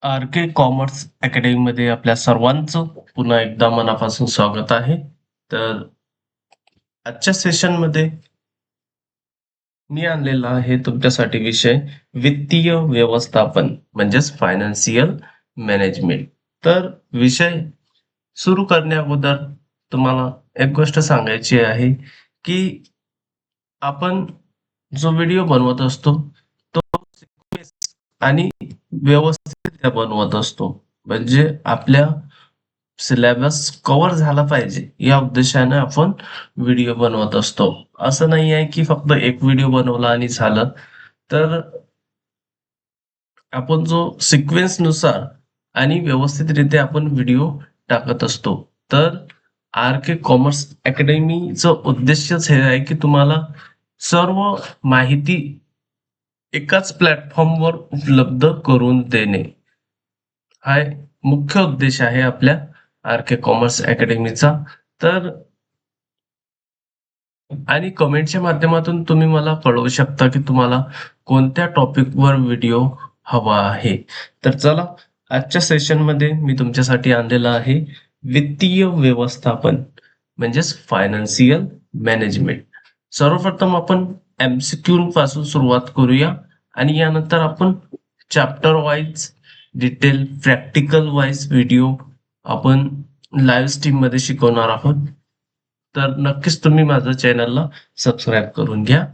R के commerce अकॅडमीमध्ये आपल्या सर्वांचं पुन्हा एकदा मनापासून स्वागत आहे. तर आजच्या सेशनमध्ये मी आणलेला आहे तुमच्यासाठी विषय वित्तीय व्यवस्थापन म्हणजेच फायनान्शियल मॅनेजमेंट. तर विषय सुरू करण्या अगोदर तुम्हाला एक गोष्ट सांगायची आहे की आपण जो व्हिडिओ बनवत असतो तो आणि व्यवस्थितरित्या बनवत असतो. म्हणजे आपल्या सिलेबस कव्हर झाला पाहिजे या उद्देशाने आपण व्हिडिओ बनवत असतो. असं नाही आहे की फक्त एक व्हिडिओ बनवला आणि झालं. तर आपण जो सिक्वेन्स नुसार आणि व्यवस्थितरित्या आपण व्हिडिओ टाकत असतो. तर आर के कॉमर्स अकॅडमीचं उद्देशच हे आहे की तुम्हाला सर्व माहिती एकाच प्लॅटफॉर्मवर उपलब्ध करून देणे. हा मुख्य उद्देश आहे आपल्या आर के कॉमर्स अकॅडमीचा. तर आणि कमेंटच्या माध्यमातून तुम्ही मला कळवू शकता की तुम्हाला कोणत्या टॉपिकवर व्हिडिओ हवा आहे. तर चला आजच्या सेशनमध्ये मी तुमच्यासाठी आणलेला आहे वित्तीय व्यवस्थापन म्हणजेच फायनान्शियल मॅनेजमेंट. सर्वप्रथम आपण एमसीक्यू पासून सुरुवात करूया आणि यानंतर आपण chapter wise detail practical wise video आपण लाईव्ह स्ट्रीम मध्ये शिकवणार आहोत. तर नक्कीच तुम्ही माझ्या चॅनलला सबस्क्राईब करून घ्या.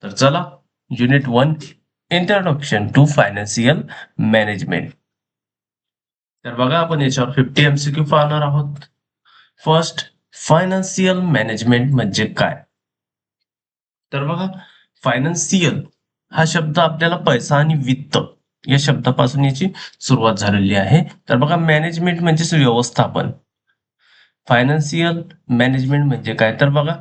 तर चला unit 1 introduction to financial management. तर बघा आपण याच्यावर 50 एमसीक्यू पाहणार आहोत. फर्स्ट, फायनान्शियल मॅनेजमेंट म्हणजे काय? तर बघा, फायनान्शियल हा शब्द आपल्याला पैसा आणि वित्त या शब्दापासून याची सुरुवात झालेली आहे. तर बघा, मॅनेजमेंट म्हणजेच व्यवस्थापन. फायनान्शियल मॅनेजमेंट म्हणजे काय? तर बघा,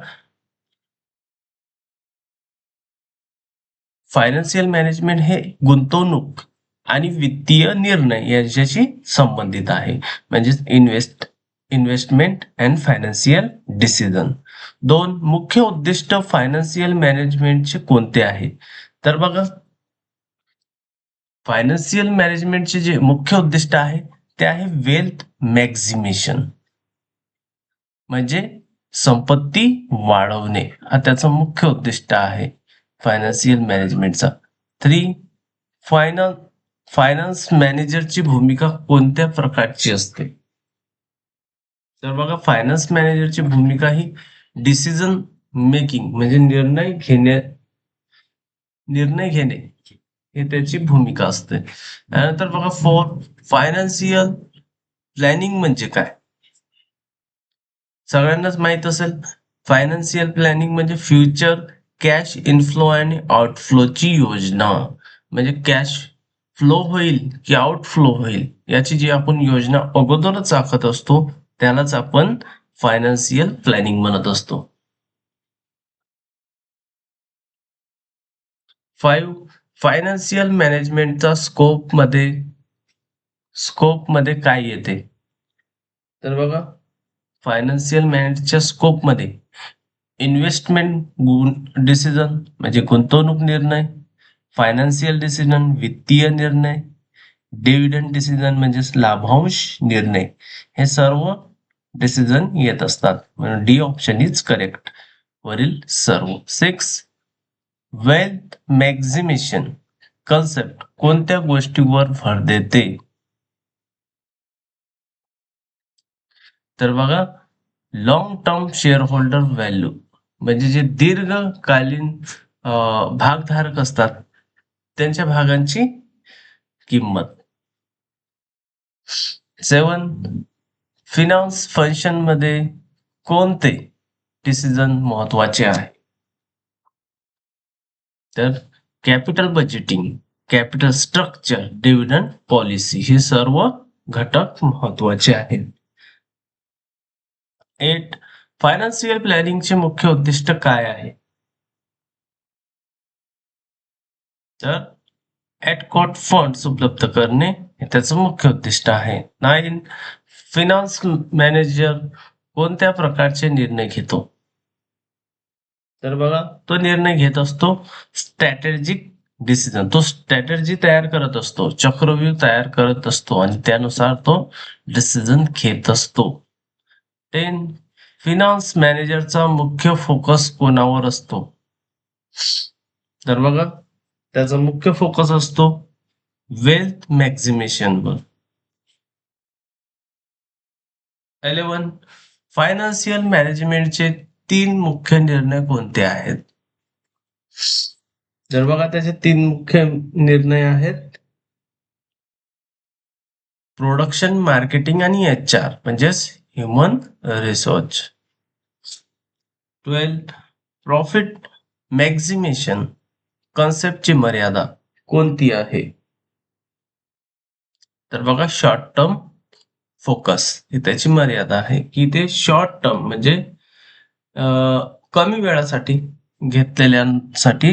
फायनान्शियल मॅनेजमेंट हे गुंतवणूक आणि वित्तीय निर्णय यांच्याशी संबंधित आहे. म्हणजेच इन्व्हेस्टमेंट अँड फायनान्शियल डिसिजन. दोन मुख्य उद्दिष्ट फायनान्शियल मॅनेजमेंटचे कोणते आहे? तर बघा, फायनान्शियल मॅनेजमेंटचे जे मुख्य उद्दिष्ट आहे ते आहे वेल्थ मॅक्झिमेशन, म्हणजे संपत्ती वाढवणे हा त्याचा मुख्य उद्दिष्ट आहे फायनान्शियल मॅनेजमेंटचा. थ्री, फायनान्स मॅनेजरची भूमिका कोणत्या प्रकारची असते? तर बघा, फायनान्स मॅनेजरची भूमिका ही डिसिजन मेकिंग म्हणजे निर्णय घेणे हे त्याची भूमिका असते. त्यानंतर बघा, फोर, फायनान्शियल प्लॅनिंग म्हणजे काय? सगळ्यांनाच माहित असेल, फायनान्शियल प्लॅनिंग म्हणजे फ्युचर कॅश इनफ्लो आणि आउटफ्लोची योजना. म्हणजे कॅश फ्लो होईल की आउटफ्लो होईल याची जी आपण योजना अगोदरच आखत असतो त्यालाच आपण फायनान्शियल प्लॅनिंग म्हणत असतो. 5, फायनान्शियल मॅनेजमेंटचा स्कोप मध्ये काय येते? तर बघा, फायनान्शियल मॅनेजच्या स्कोपमध्ये इन्व्हेस्टमेंट डिसिजन म्हणजे गुंतवणूक निर्णय, फायनान्शियल डिसिजन वित्तीय निर्णय, डिव्हिडंड डिसिजन म्हणजे लाभांश निर्णय, हे सर्व डिसिजन येत असतात. म्हणून डी ऑप्शन इज करेक्ट वरील सर्व. 6, वेल्थ मॅक्झिमेशन कन्सेप्ट कोणत्या गोष्टीवर भर देते? तर बघा, long term share holder value म्हणजे जे दीर्घकालीन भागधारक असतात त्यांच्या भागांची किंमत. 7, फिनान्स फंक्शन मध्ये कोणते डिसिजन महत्वाचे आहे? तर capital budgeting, capital structure, dividend policy हे सर्व घटक महत्वाचे आहेत. 8, फायनान्शियल प्लॅनिंगचे मुख्य उद्दिष्ट काय आहे? तर ॲट फंड्स उपलब्ध करणे हे त्याचं मुख्य उद्दिष्ट आहे. 9, फिनान्स मॅनेजर कोणत्या प्रकारचे निर्णय घेतो? तर बघा, तो निर्णय घेत असतो स्ट्रॅटेजिक डिसिजन, तो स्ट्रॅटेजी तयार करत असतो, चक्रव्यूह तयार करत असतो आणि त्यानुसार तो डिसिजन घेत असतो. 10. फिनान्स मॅनेजरचा मुख्य फोकस कोणावर असतो? तर बघा, त्याचा मुख्य फोकस असतो वेल्थ मॅक्झिमेशनवर. 11. फायनान्शियल मॅनेजमेंटचे 3 मुख्य निर्णय कोणते आहेत? तर बघा, त्याचे 3 मुख्य निर्णय आहेत प्रोडक्शन, मार्केटिंग आणि HR म्हणजेच ह्युमन रिसोर्स. 12. प्रॉफिट मॅक्झिमेशन कॉन्सेप्टची मर्यादा कोणती आहे? तर बघा, शॉर्ट टर्म फोकस ही त्याची मर्यादा आहे की ते शॉर्ट टर्म म्हणजे कमी वेळासाठी घेतलेल्यांसाठी.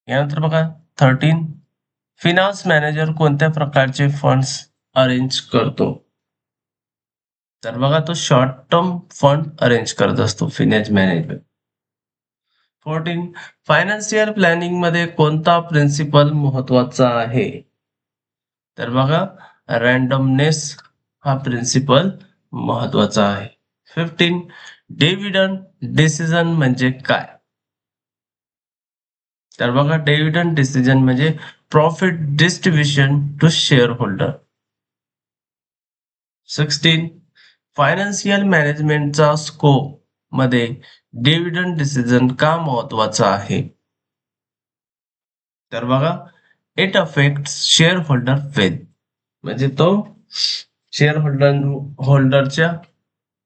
यानंतर बघा 13. फिनान्स मॅनेजर कोणत्या प्रकारचे फंड्स अरेंज करतो? तर बघा, तो शॉर्ट टर्म फंड अरेंज करत असतो फिनान्स मॅनेजर. 14. फायनान्शियल प्लॅनिंग मध्ये कोणता प्रिन्सिपल महत्वाचा आहे? तर बघा, रँडमनेस हा प्रिन्सिपल महत्वाचा आहे. 15. डिव्हिडंड डिसिजन म्हणजे काय? तर बघा, डिव्हिडंड डिसिजन म्हणजे profit distribution to shareholder. 16. Financial मॅनेजमेंटचा स्कोप मध्ये डिव्हिडंड डिसिजन का महत्वाचा आहे? तर बघा, it affect shareholder wealth म्हणजे तो शेअर होल्डरच्या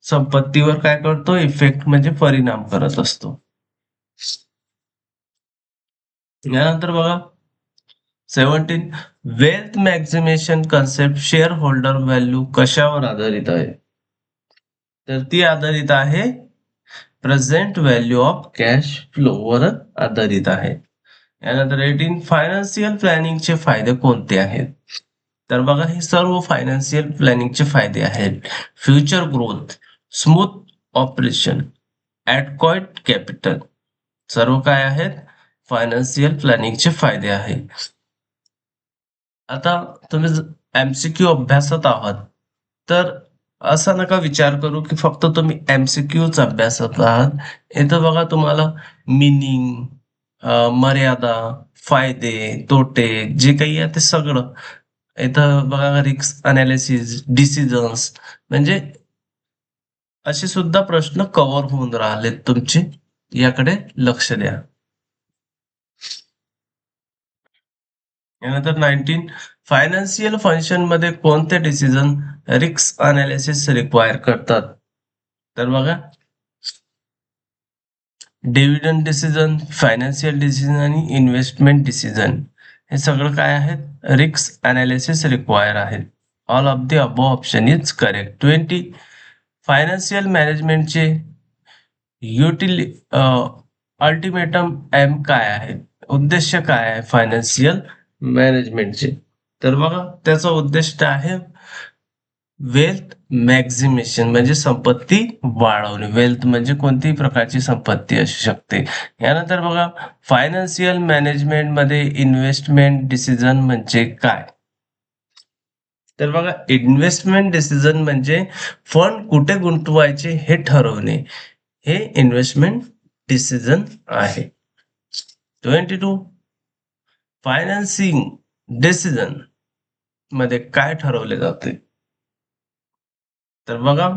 संपत्तीवर काय करतो? इफेक्ट म्हणजे परिणाम करत असतो. यानंतर बघा 17. Wealth maximisation concept shareholder value कशावर आधारित आहे? तर ती आधारित आहे present value of cash flow वर आधारित आहे. यानंतर 18. फायनान्शियल प्लॅनिंगचे फायदे कोणते आहेत? तर बघा, हे सर्व फायनान्शियल प्लॅनिंगचे फायदे आहेत. Future growth, smooth operation, adequate capital, सर्व काय आहेत? फायनान्शियल प्लॅनिंगचे फायदे आहेत. आता तुम्ही MCQ अभ्यासत आहात, तर असा नका विचार करू की फक्त तुम्ही MCQच अभ्यासत आहात. इथं बघा, तुम्हाला मिनिंग, मर्यादा, फायदे, तोटे जे काही आहे ते सगळं इथं बघा, रिस्क अनालिसिस, डिसिजन्स म्हणजे असे सुद्धा प्रश्न कव्हर होऊन राहिलेत तुमचे, याकडे लक्ष द्या. यानंतर 19. फायनान्शियल फंक्शन मध्ये कोणते डिसिजन रिस्क अनालिसिस रिक्वायर करतात? तर बघा, डिव्हिडंड डिसिजन, फायनान्शियल डिसिजन आणि इन्व्हेस्टमेंट डिसिजन हे सगळं काय आहेत? रिस्क अनालिसिस रिक्वायर आहेत. All of the above option is correct. 20. Financial मॅनेजमेंटचे युटिली अल्टिमेटम एम काय आहे? उद्देश काय आहे फायनान्शियल मॅनेजमेंटचे? तर बघा, त्याचा उद्दिष्ट आहे वेल्थ मॅक्झिमेशन म्हणजे संपत्ती वाढवणे. वेल्थ म्हणजे कोणतीही प्रकारची संपत्ती असू शकते. यानंतर बघा, फायनान्शियल मॅनेजमेंट मध्ये इन्व्हेस्टमेंट डिसिजन म्हणजे काय? तर बघा, इन्व्हेस्टमेंट डिसिजन म्हणजे फंड कुठे गुंतवायचे हे ठरवणे, हे इन्व्हेस्टमेंट डिसिजन आहे. 22. फायनान्सिंग डिसिजन मध्ये काय ठरवले जाते? तर बघा,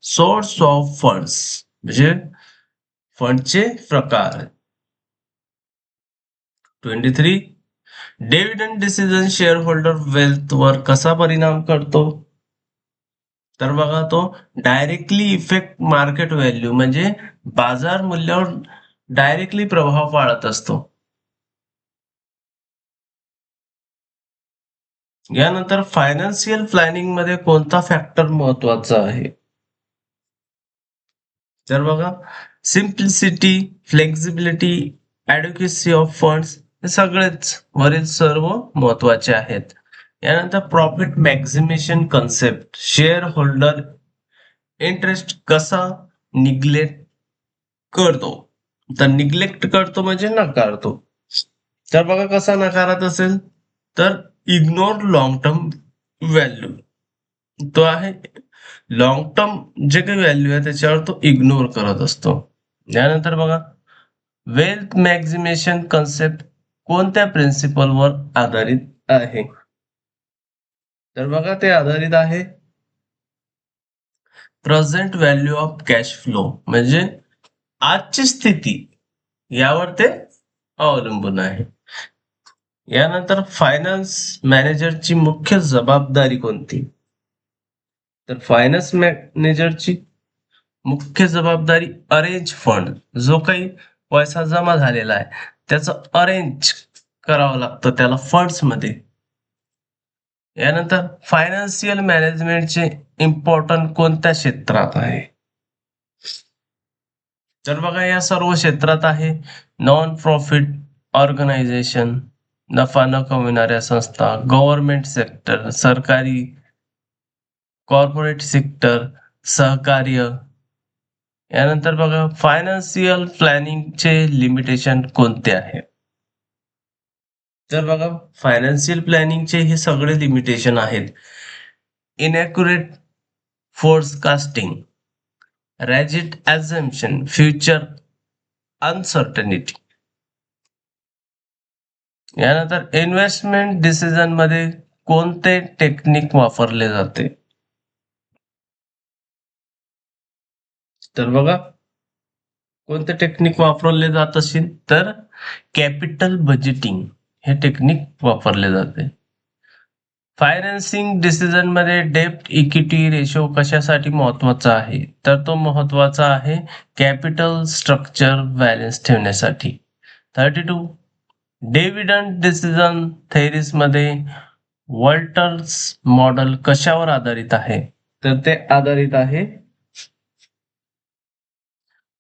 सोर्स ऑफ फंड्स म्हणजे फंडचे प्रकार. 23. Dividend decision shareholder wealth वर कसा परिणाम करतो? तर बघा, तो डायरेक्टली इफेक्ट मार्केट व्हॅल्यू म्हणजे बाजार मूल्यावर डायरेक्टली प्रभाव पाडत असतो. यानंतर फायनान्शियल प्लॅनिंग मध्ये कोणता फॅक्टर महत्वाचा आहे? तर बघा, simplicity, flexibility, adequacy of funds हे सगळेच वरील सर्व महत्वाचे आहेत. यानंतर profit maximisation concept shareholder interest कसा निग्लेक्ट करतो? तर निग्लेक्ट करतो म्हणजे नकारतो. तर बघा कसा नकारत असेल, तर इग्नोर लॉंग टर्म व्हॅल्यू. तो आहे लॉंग टर्म जे काही व्हॅल्यू आहे त्याच्यावर तो इग्नोर करत असतो. त्यानंतर बघा वेल्थ मॅक्झिमेशन कन्सेप्ट कोणत्या प्रिन्सिपलवर आधारित आहे? तर बघा ते आधारित आहे present value of cash flow, म्हणजे आजची स्थिती यावर ते अवलंबून आहे. यानंतर फायनान्स मॅनेजरची मुख्य जबाबदारी कोणती? तर फायनान्स मॅनेजरची मुख्य जबाबदारी अरेंज फंड, जो काही पैसा जमा झालेला आहे त्याचं अरेंज करावं लागतं त्याला फंड्स मध्ये. यानंतर फायनान्शियल मॅनेजमेंटचे इम्पॉर्टंट कोणत्या क्षेत्रात आहे? तर बघा या सर्व क्षेत्रात आहे नॉन प्रॉफिट ऑर्गनायझेशन, नफा न कमविणाऱ्या संस्था, गव्हर्नमेंट सेक्टर, सरकारी, कॉर्पोरेट सेक्टर, सहकार्य. यानंतर बघा फायनान्शियल प्लॅनिंगचे लिमिटेशन कोणते आहे? तर बघा फायनान्शियल प्लॅनिंगचे हे सगळे लिमिटेशन आहेत. इनॅक्युरेट फोरकास्टिंग, रॅजिड ॲझम्पशन, फ्युचर अनसर्टनिटी. यानंतर इन्व्हेस्टमेंट डिसिजन मध्ये कोणते टेक्निक वापरले जाते? तर बघा कोणते टेक्निक वापरले जात असेल, तर कॅपिटल बजेटिंग हे टेक्निक वापरले जाते. फायनान्सिंग डिसिजन मध्ये डेब्ट इक्विटी रेशो कशासाठी महत्वाचा आहे? तर तो महत्वाचा आहे कॅपिटल स्ट्रक्चर बॅलन्स ठेवण्यासाठी. 32 डिव्हिडंड डिसिजन थेअरीज मध्ये वॉल्टर्स मॉडेल कशावर आधारित आहे? तर ते आधारित आहे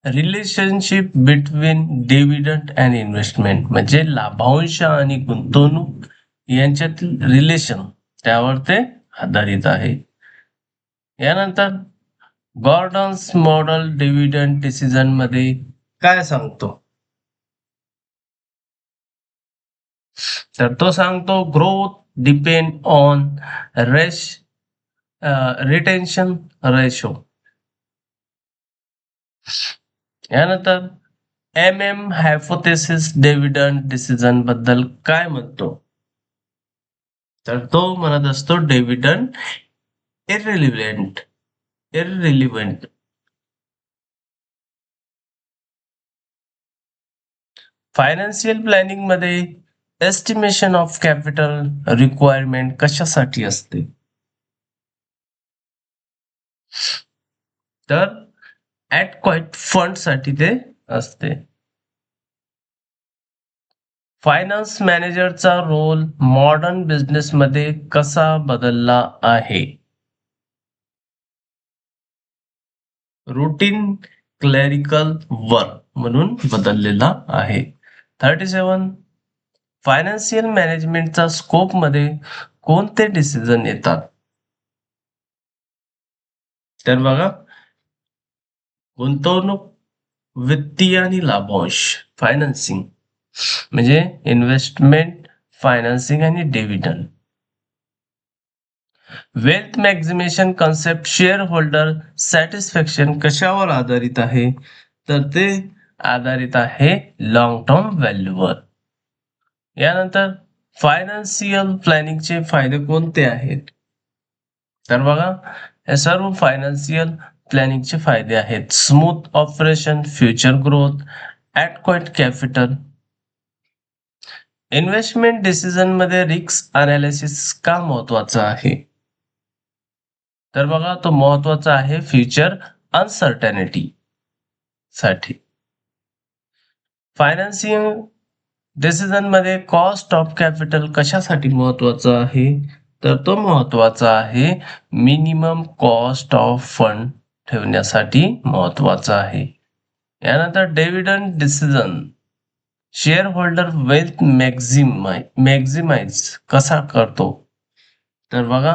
relationship between dividend and investment, म्हणजे लाभांश आणि गुंतवणूक यांच्यातील रिलेशन, त्यावर ते आधारित आहे. यानंतर गॉर्डन्स मॉडेल डिव्हिडंड डिसिजन मध्ये काय सांगतो? तर तो सांगतो ग्रोथ डिपेंड ऑन रेश रिटेन्शन रेशो. यानंतर हायपोथेसिस डिव्हिडंड डिसिजन बद्दल काय म्हणतो? तर तो म्हणत असतो डिव्हिडंड इररिलिव्हंट. फायनान्शियल प्लॅनिंग मध्ये एस्टिमेशन ऑफ कॅपिटल रिक्वायरमेंट कशासाठी असते? तर ऍडक्वाइट फंड साठी ते असते. फायनान्स मॅनेजरचा रोल मॉडर्न बिझनेस मध्ये कसा बदलला आहे? रुटीन क्लरिकल वर्क म्हणून बदललेला आहे. 37 फायनान्शियल मॅनेजमेंटचा स्कोप मध्ये कोणते डिसिजन येतात? तर बघा गुंतवणूक, वित्तीय आणि लाभांश, फायनान्सिंग म्हणजे इन्व्हेस्टमेंट, फायनान्सिंग आणि dividend. Wealth maximisation concept shareholder satisfaction कशावर आधारित आहे? तर ते आधारित आहे लॉंग टर्म व्हॅल्यूवर. यानंतर फायनान्शियल प्लॅनिंगचे फायदे कोणते आहेत? तर बघा हे सर्व फायनान्शियल प्लॅनिंगचे फायदे आहेत. Smooth operation, future growth, adequate capital. Investment decision मध्ये रिस्क अनालिसिस का महत्वाचा आहे? तर बघा तो महत्वाचा आहे फ्युचर अनसर्टॅनिटी साठी. फायनान्सिंग डिसिजन मध्ये कॉस्ट ऑफ कॅपिटल कशासाठी महत्वाचा आहे? तर तो महत्वाचा आहे मिनिमम कॉस्ट ऑफ फंड ठेवण्यासाठी महत्वाचा आहे. यानंतर dividend decision shareholder wealth maximise कसा करतो? तर बघा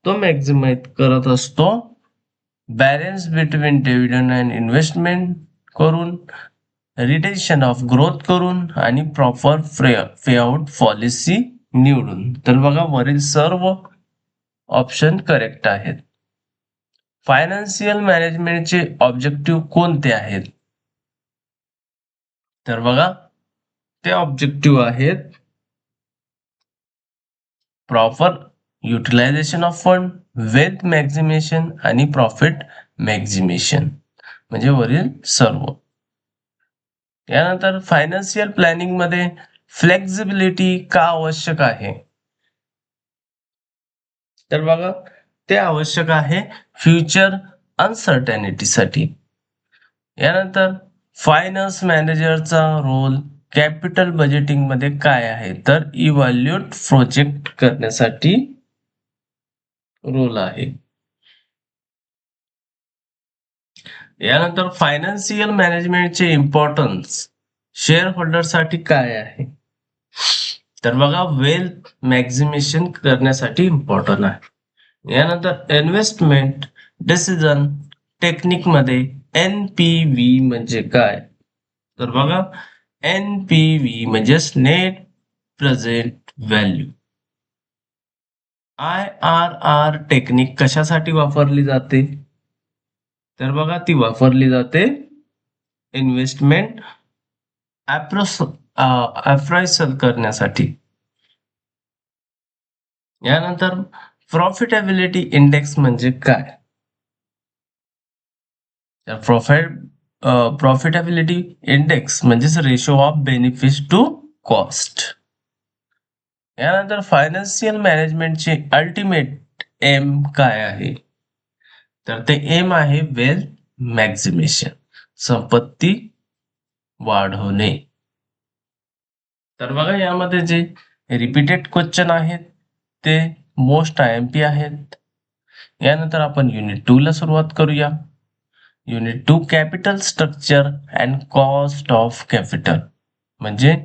तो मॅक्झिमाइज करत असतो balance between dividend and investment करून, रिटेन्शन ऑफ ग्रोथ करून आणि प्रॉपर पेआउट पॉलिसी निवडून. तर बघा वरील सर्व ऑप्शन करेक्ट आहेत. फायनान्शियल मॅनेजमेंटचे ऑब्जेक्टिव्ह कोणते आहेत? तर बघा ते ऑब्जेक्टिव्ह आहेत proper utilisation of fund, wealth maximisation आणि प्रॉफिट मॅक्झिमेशन, म्हणजे वरील सर्व. यानंतर फायनान्शियल प्लॅनिंग मध्ये फ्लेक्झिबिलिटी का आवश्यक आहे? तर बघा ते आवश्यक आहे फ्युचर अनसर्टॅनिटीसाठी. यानंतर फायनान्स मॅनेजरचा रोल कॅपिटल बजेटिंग मध्ये काय आहे? तर इव्हॅल्युएट प्रोजेक्ट करण्यासाठी रोल आहे. यानंतर फायनान्शियल मॅनेजमेंटचे इम्पॉर्टन्स शेअर होल्डरसाठी काय आहे? तर बघा वेल्थ मॅक्झिमेशन करण्यासाठी इम्पॉर्टंट आहे. यानंतर इन्व्हेस्टमेंट डिसिजन टेक्निक मध्ये NPV म्हणजे काय? तर बघा NPV म्हणजेच net present value. IRR technique कशासाठी वापरली जाते? तर बघा ती वापरली जाते इन्व्हेस्टमेंट अप्रायसल करण्यासाठी. यानंतर प्रॉफिटेबिलिटी इंडेक्स म्हणजे काय? प्रॉफिटेबिलिटी इंडेक्स म्हणजेच ratio of benefit to cost. यानंतर फायनान्शियल मॅनेजमेंटचे अल्टिमेट एम काय आहे? तर ते एम आहे वेल्थ मॅक्झिमेशन, संपत्ती वाढवणे. तर बघा यामध्ये जे रिपीटेड क्वेश्चन आहेत ते मोस्ट IMP आहेत. यानंतर आपण युनिट 2 ला सुरुवात करूया. Unit 2 capital structure and cost of capital म्हणजे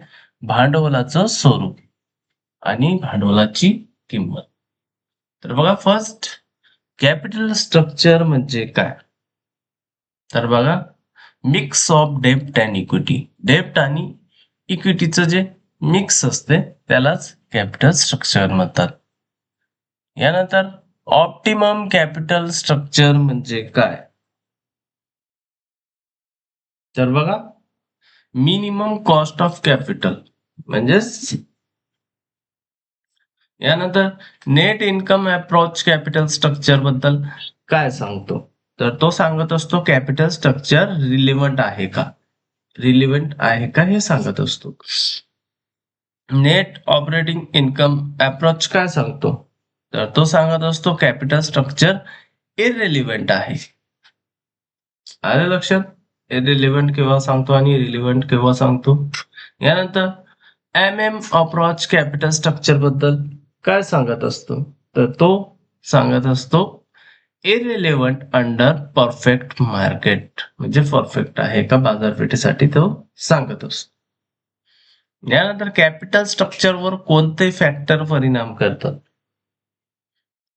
भांडवलाचं स्वरूप आणि भांडवलाची किंमत. तर बघा फर्स्ट कॅपिटल स्ट्रक्चर म्हणजे काय? तर बघा मिक्स ऑफ डेब्ट अँड इक्विटी. डेब्ट आणि इक्विटीचं जे मिक्स असते त्यालाच कॅपिटल स्ट्रक्चर म्हणतात. यानंतर ऑप्टिमम कॅपिटल स्ट्रक्चर म्हणजे काय? तर बघा मिनिमम कॉस्ट ऑफ कॅपिटल म्हणजेच. यानंतर net income approach capital structure बद्दल काय सांगतो? तर तो सांगत असतो कॅपिटल स्ट्रक्चर रिलेव्हंट आहे का, रिलेव्हंट आहे का हे सांगत असतो. नेट ऑपरेटिंग इन्कम अप्रोच काय सांगतो? तर तो सांगत असतो कॅपिटल स्ट्रक्चर इररिलेव्हंट आहे. आलं लक्षात? इररिलेव्हंट केव्हा सांगतो आणि रिलेव्हंट केव्हा सांगतो. यानंतर अप्रोच कॅपिटल स्ट्रक्चर बद्दल काय सांगत असतो? तर तो सांगत असतो इररिलेव्हंट अंडर परफेक्ट मार्केट, म्हणजे परफेक्ट आहे का बाजारपेठेसाठी तो सांगत असतो. यानंतर कॅपिटल स्ट्रक्चरवर कोणते फॅक्टर परिणाम करतात?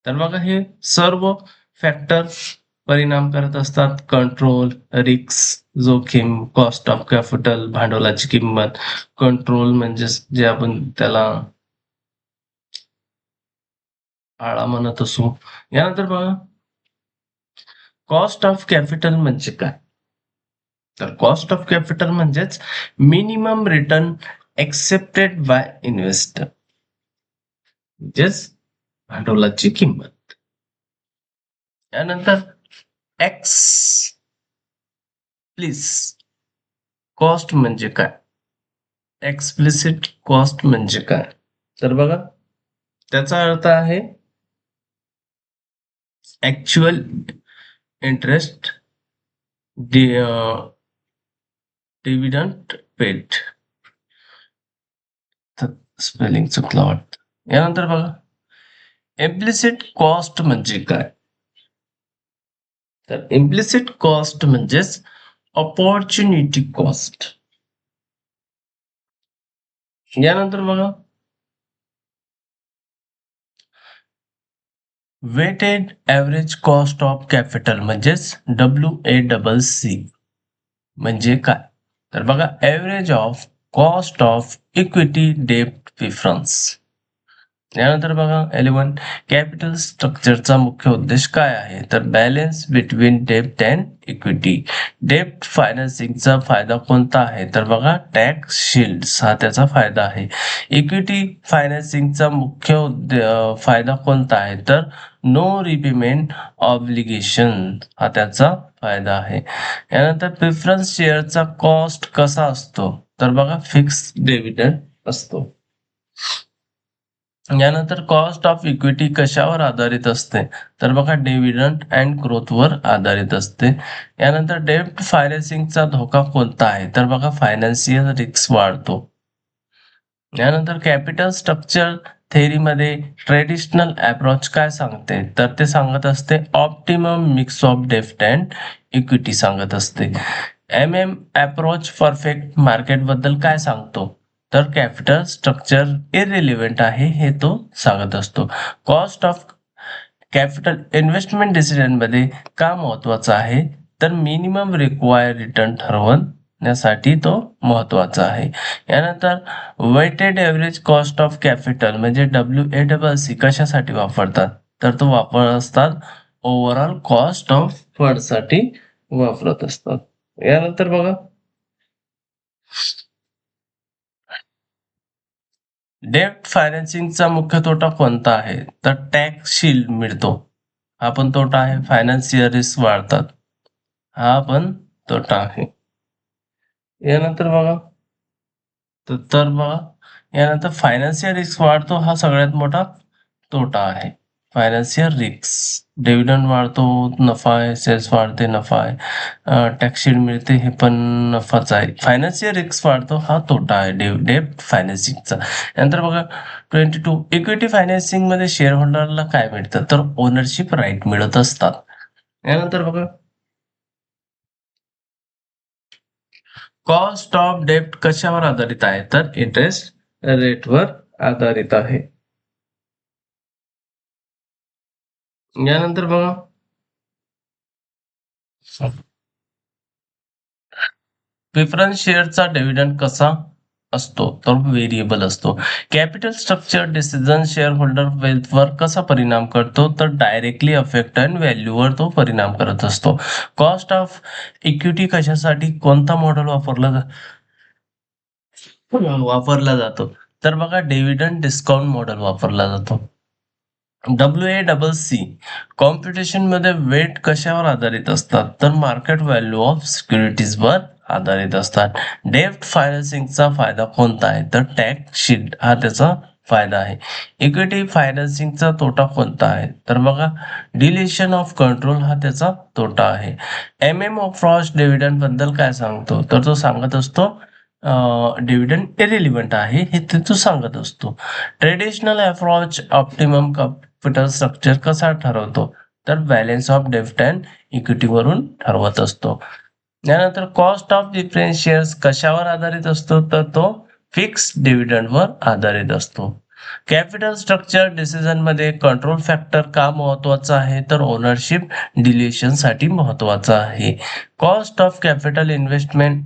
तर बघा हे सर्व फॅक्टर परिणाम करत असतात. कंट्रोल, रिस्क, जोखीम, कॉस्ट ऑफ कॅपिटल, भांडवलाची किंमत. कंट्रोल म्हणजे जे आपण त्याला आळा म्हणत असू. यानंतर बघा कॉस्ट ऑफ कॅपिटल म्हणजे काय? तर कॉस्ट ऑफ कॅपिटल म्हणजेच minimum return accepted by investor, म्हणजेच भांडवलाची किंमत. यानंतर कॉस्ट म्हणजे काय? एक्सप्लिसिट कॉस्ट म्हणजे काय? तर बघा त्याचा अर्थ आहे actual interest, dividend paid. Spelling चुकला वाटतं. यानंतर बघा इम्प्लिसिट कॉस्ट म्हणजे काय? तर इम्प्लिसिट कॉस्ट म्हणजेच ऑपॉर्च्युनिटी कॉस्ट. यानंतर बघा weighted average cost of capital म्हणजेच WACC म्हणजे काय? तर बघा average of cost of equity डेब्ट प्रिफरन्स. यानंतर बघा 11 कॅपिटल स्ट्रक्चरचा मुख्य उद्देश काय आहे, तर बॅलन्स बिटवीन डेब्ट अँड इक्विटी. डेब्ट फायनान्सिंगचा फायदा कोणता आहे, तर बघा टॅक्स शील्ड्स हा त्याचा फायदा आहे. इक्विटी फायनान्सिंगचा मुख्य फायदा कोणता आहे, तर नो रिपेमेंट ऑब्लिगेशन हा त्याचा फायदा आहे. यानंतर प्रिफरन्स शेअरचा कॉस्ट कसा असतो, तर बघा फिक्स डिव्हिडंड असतो. यानंतर कॉस्ट ऑफ इक्विटी कशावर आधारित असते, तर बघा डिव्हिडंड अँड ग्रोथवर आधारित असते. यानंतर डेब्ट फायनान्सिंगचा धोका कोणता आहे, तर बघा फायनान्शियल रिस्क वाढतो. यानंतर कॅपिटल स्ट्रक्चर थेअरीमध्ये ट्रेडिशनल अप्रोच काय सांगते, तर ते सांगत असते ऑप्टिमम मिक्स ऑफ डेब्ट अँड इक्विटी सांगत असते. अप्रोच परफेक्ट मार्केट बद्दल काय सांगतो, तर कॅपिटल स्ट्रक्चर इररिलेव्हंट आहे हे तो सांगत असतो. Cost of capital investment decision मध्ये का महत्वाचा आहे, तर मिनिमम रिक्वायर रिटर्न ठरवण्यासाठी तो महत्वाचा आहे. यानंतर weighted average cost of capital म्हणजे WACC कशासाठी वापरतात, तर तो वापर असतात ओव्हरऑल कॉस्ट ऑफ फंड साठी वापरत असतात. यानंतर बघा डेब्ट फायनान्सिंगचा मुख्य तोटा कोणता आहे, तर टॅक्स शील्ड मिळतो हा पण तोटा आहे. फायनान्शियल रिस्क वाढतात हा पण तोटा आहे. यानंतर बघा तर बघा यानंतर फायनान्शियल रिस्क वाढतो हा सगळ्यात मोठा तोटा आहे. फायनान्शियल रिस्क डिव्हिडंड वाढतो, नफा आहे, सेल्स वाढते, नफा आहे, टॅक्स शील्ड मिळते हे पण नफाच आहे. फायनान्शियल रिस्क वाढतो हा तोटा आहे डेब्ट फायनान्सिंगचा. नंतर बघा 22 इक्विटी फायनान्सिंग मध्ये शेअर होल्डरला काय मिळतं, तर ओनरशिप राईट मिळत असतात. यानंतर बघा कॉस्ट ऑफ डेब्ट कशावर आधारित आहे, तर इंटरेस्ट रेटवर आधारित आहे. यानंतर बघा प्रिफरन्स शेअरचा डिव्हिडंड कसा असतो, तर व्हेरिएबल असतो. Capital structure decision shareholder वेल्थवर कसा परिणाम करतो, तर डायरेक्टली अफेक्ट अँड व्हॅल्यूवर तो परिणाम करत असतो. कॉस्ट ऑफ इक्विटी कशासाठी कोणता मॉडेल वापरला जातो, तर बघा डिव्हिडंड डिस्काउंट मॉडेल वापरला जातो. WACC कॉम्प्युटेशन मध्ये वेट कशावर आधारित असतात, तर मार्केट व्हॅल्यू ऑफ सिक्युरिटीजवर आधारित असतात. डेब्ट फायनान्सिंगचा फायदा कोणता आहे, तर टॅक्स शील्ड हा त्याचा फायदा आहे. इक्विटी फायनान्सिंगचा तोटा कोणता आहे, तर बघा डिलेशन ऑफ कंट्रोल हा त्याचा तोटा आहे. ऑफ फ्रॉस्ट डिव्हिडंड बद्दल काय सांगतो, तर तो सांगत असतो डिव्हिडंड इरिलिव्हंट आहे हे तो सांगत असतो. Traditional approach optimum capital structure कसा ठरवतो, तर बॅलन्स ऑफ डेब्ट अँड इक्विटी वरून ठरवत असतो. यानंतर कॉस्ट ऑफ डिफरन्स शेअर्स कशावर आधारित असतो, तर तो फिक्स डिव्हिडंडवर आधारित असतो. कॅपिटल स्ट्रक्चर डिसिजन मध्ये कंट्रोल फॅक्टर का महत्वाचा आहे, तर ओनरशिप डिल्युशन साठी महत्वाचा आहे. कॉस्ट ऑफ कॅपिटल इन्व्हेस्टमेंट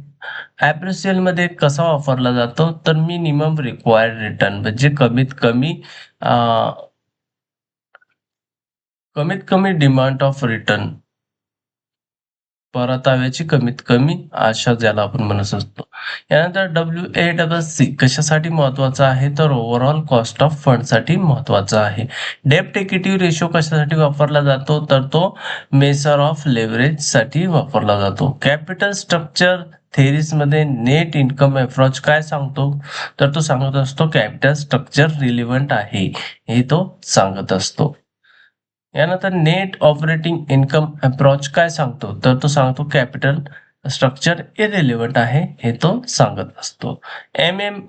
ऍप्रिसियल मध्ये कसा वापरला जातो, तर मिनिमम रिक्वायर्ड रिटर्न म्हणजे कमीत कमी डिमांड ऑफ रिटर्न परताव्याची कमीत कमी आशा ज्याला आपण म्हणत असतो. यानंतर WACC कशासाठी महत्वाचा आहे, तर ओव्हरऑल कॉस्ट ऑफ फंड साठी महत्वाचा आहे. डेब्ट इक्विटी रेशो कशासाठी वापरला जातो, तर तो मेजर ऑफ लेव्हरेज साठी वापरला जातो. कॅपिटल स्ट्रक्चर थेरीज मध्ये नेट इन्कम अप्रोच काय सांगतो, तर तो सांगत असतो कॅपिटल स्ट्रक्चर रिलिव्हंट आहे हे तो सांगत असतो. यानंतर नेट ऑपरेटिंग इन्कम अप्रोच काय सांगतो, तर तो सांगतो कॅपिटल स्ट्रक्चर इरेलिव्हंट आहे हे तो सांगत असतो.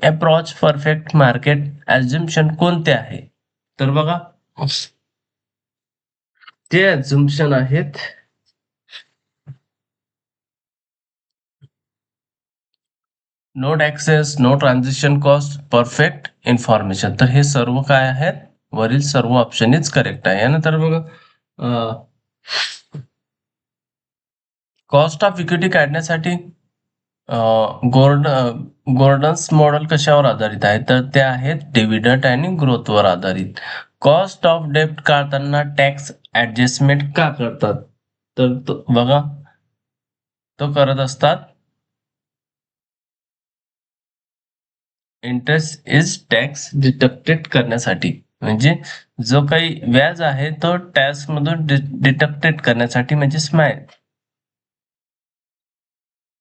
अप्रोच परफेक्ट मार्केट ऍझम्पशन कोणते आहे, तर बघा ते ऍझम्पशन आहेत no taxes, no transaction cost, perfect information. तर हे सर्व काय आहेत, वरील सर्व ऑप्शनच करेक्ट आहे. यानंतर बघा कॉस्ट ऑफ इक्विटी काढण्यासाठी गॉर्डन्स मॉडेल कशावर आधारित आहे, तर ते आहेत डिव्हिडंड आणि ग्रोथवर आधारित. कॉस्ट ऑफ डेब्ट काढताना टॅक्स ऍडजस्टमेंट का करतात, तर बघा तो करत असतात इंटरेस्ट इज टॅक्स डिडक्टेड करण्यासाठी. म्हणजे जो काही व्याज आहे तो टॅक्स मधून डिडक्टेड करण्यासाठी, म्हणजेच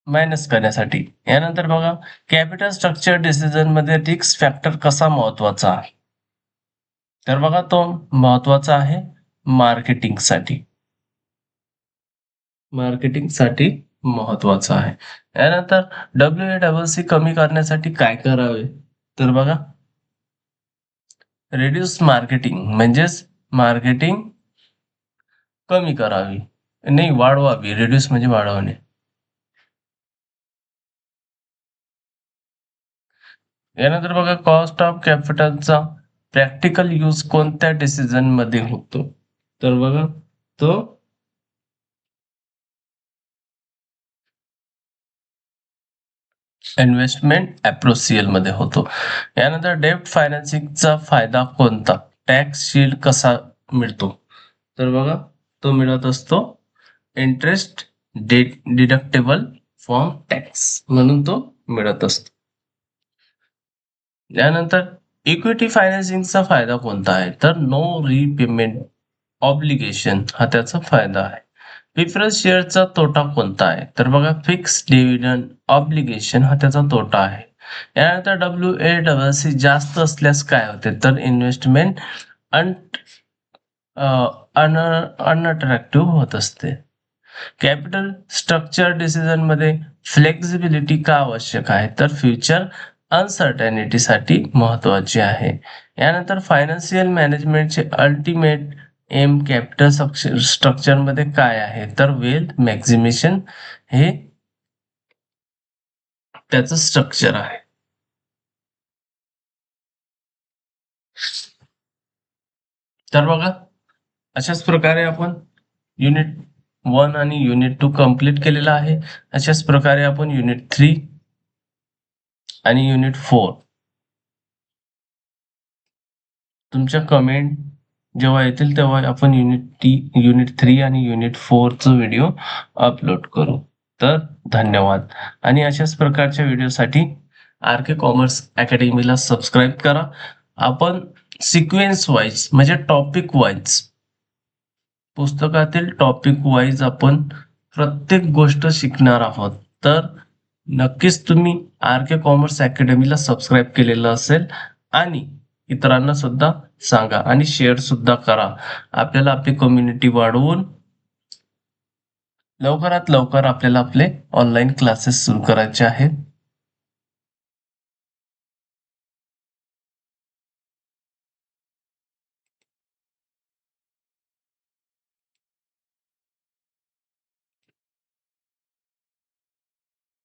मायनस करण्यासाठी. यानंतर बघा कॅपिटल स्ट्रक्चर डिसिजन मध्ये रिस्क फॅक्टर कसा महत्वाचा आहे, तर बघा तो महत्वाचा आहे मार्केटिंगसाठी. महत्वाचा आहे. यानंतर WACC कमी करण्यासाठी काय करावे, तर बघा रिड्यूस मार्केटिंग, म्हणजेच मार्केटिंग कमी करावी, नाही वाढवावी. रिड्यूस म्हणजे वाढवणे. यानंतर बघा कॉस्ट ऑफ कॅपिटलचा प्रॅक्टिकल यूज कोणत्या डिसिजन मध्ये होतो, तर बघा तो इन्व्हेस्टमेंट अप्रोसिएल मध्ये होतो. यानंतर डेब्ट फायनान्सिंगचा फायदा कोणता, टॅक्स शील्ड कसा मिळतो, तर बघा तो मिळत असतो इंटरेस्ट डिडक्टेबल फ्रॉम टॅक्स म्हणून तो मिळत असतो. यानंतर इक्विटी फायनान्सिंगचा फायदा कोणता आहे, तर नो रिपेमेंट ऑब्लिगेशन हा त्याचा फायदा आहे. प्रिफरन्स शेअरचा तोटा कोणता आहे, तर बघा फिक्स डिव्हिडंड ऑब्लिगेशन हा त्याचा तोटा आहे. यानंतर WACC जास्त असल्यास काय होते, तर इन्व्हेस्टमेंट अनअट्रॅक्टिव्ह होत असते. कॅपिटल स्ट्रक्चर डिसिजन मध्ये फ्लेक्झिबिलिटी का आवश्यक आहे, तर फ्युचर अनसर्टॅनिटीसाठी महत्वाची आहे. यानंतर फायनान्शियल मॅनेजमेंटचे अल्टिमेट एम कॅपिटल स्ट्रक्चर मध्ये काय आहे, तर वेल्थ मॅक्झिमेशन हे त्याचं स्ट्रक्चर आहे. तर बघा अशाच प्रकारे आपण युनिट 1 आणि युनिट 2 कंप्लीट केलेला आहे. अशाच प्रकारे आपण युनिट 3 आणि युनिट 4 तुमच्या कमेंट जेव्हा येतील तेव्हा आपण युनिट 3 आणि युनिट 4 चा व्हिडिओ अपलोड करू. तर धन्यवाद. आणि अशाच प्रकारच्या व्हिडिओसाठी RK कॉमर्स अकॅडमीला सबस्क्राईब करा. आपण सिक्वेन्स वाईज म्हणजे टॉपिक वाईज, पुस्तकातील टॉपिक वाईज आपण प्रत्येक गोष्ट शिकणार आहोत. तर नक्कीच तुम्ही RK कॉमर्स अकॅडमीला सबस्क्राईब केलेलं असेल आणि इतरांना सुद्धा सांगा आणि शेअर सुद्धा करा. आपल्याला आपली कम्युनिटी वाढवून लवकरात लवकर आपल्याला आपले ऑनलाईन क्लासेस सुरू करायचे आहेत.